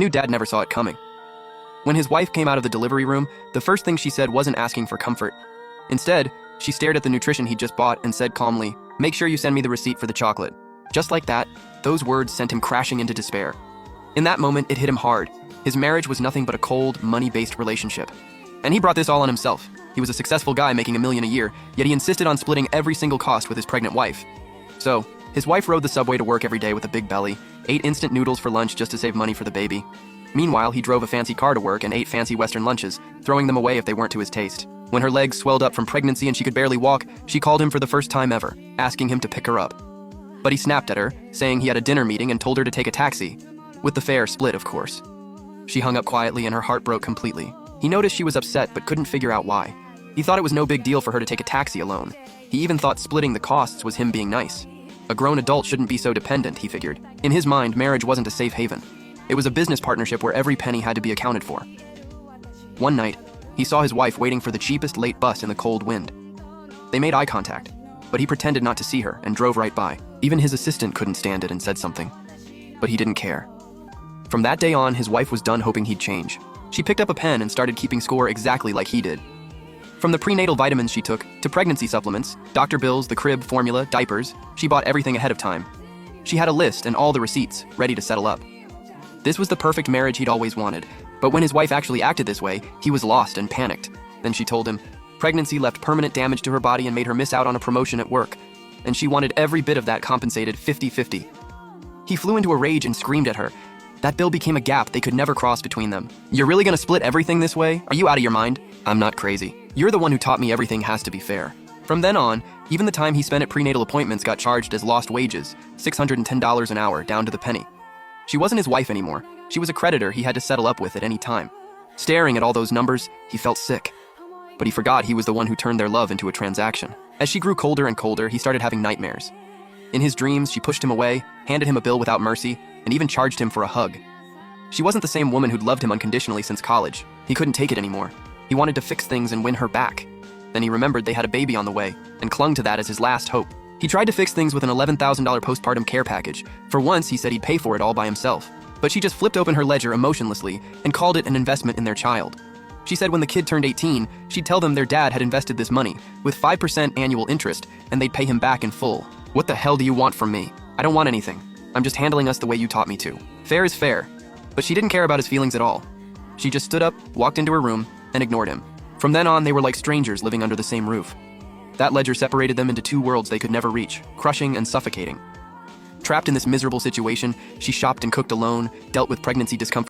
knew Dad never saw it coming. When his wife came out of the delivery room, the first thing she said wasn't asking for comfort. Instead, she stared at the nutrition he'd just bought and said calmly, "Make sure you send me the receipt for the chocolate." Just like that, those words sent him crashing into despair. In that moment, it hit him hard. His marriage was nothing but a cold, money-based relationship. And he brought this all on himself. He was a successful guy making $1 million a year, yet he insisted on splitting every single cost with his pregnant wife. So, his wife rode the subway to work every day with a big belly, ate instant noodles for lunch just to save money for the baby. Meanwhile, he drove a fancy car to work and ate fancy Western lunches, throwing them away if they weren't to his taste. When her legs swelled up from pregnancy and she could barely walk, she called him for the first time ever, asking him to pick her up. But he snapped at her, saying he had a dinner meeting and told her to take a taxi. With the fare split, of course. She hung up quietly and her heart broke completely. He noticed she was upset but couldn't figure out why. He thought it was no big deal for her to take a taxi alone. He even thought splitting the costs was him being nice. A grown adult shouldn't be so dependent, he figured. In his mind, marriage wasn't a safe haven. It was a business partnership where every penny had to be accounted for. One night, he saw his wife waiting for the cheapest late bus in the cold wind. They made eye contact, but he pretended not to see her and drove right by. Even his assistant couldn't stand it and said something. But he didn't care. From that day on, his wife was done hoping he'd change. She picked up a pen and started keeping score exactly like he did. From the prenatal vitamins she took, to pregnancy supplements, doctor bills, the crib, formula, diapers, she bought everything ahead of time. She had a list and all the receipts, ready to settle up. This was the perfect marriage he'd always wanted, but when his wife actually acted this way, he was lost and panicked. Then she told him, pregnancy left permanent damage to her body and made her miss out on a promotion at work, and she wanted every bit of that compensated 50-50. He flew into a rage and screamed at her. That bill became a gap they could never cross between them. "You're really gonna split everything this way? Are you out of your mind?" "I'm not crazy. You're the one who taught me everything has to be fair." From then on, even the time he spent at prenatal appointments got charged as lost wages, $610 an hour, down to the penny. She wasn't his wife anymore. She was a creditor he had to settle up with at any time. Staring at all those numbers, he felt sick. But he forgot he was the one who turned their love into a transaction. As she grew colder and colder, he started having nightmares. In his dreams, she pushed him away, handed him a bill without mercy, and even charged him for a hug. She wasn't the same woman who'd loved him unconditionally since college. He couldn't take it anymore. He wanted to fix things and win her back. Then he remembered they had a baby on the way, and clung to that as his last hope. He tried to fix things with an $11,000 postpartum care package. For once, he said he'd pay for it all by himself. But she just flipped open her ledger emotionlessly and called it an investment in their child. She said when the kid turned 18, she'd tell them their dad had invested this money, with 5% annual interest, and they'd pay him back in full. "What the hell do you want from me? I don't want anything. I'm just handling us the way you taught me to." Fair is fair. But she didn't care about his feelings at all. She just stood up, walked into her room, and ignored him. From then on, they were like strangers living under the same roof. That ledger separated them into two worlds they could never reach, crushing and suffocating. Trapped in this miserable situation, she shopped and cooked alone, dealt with pregnancy discomfort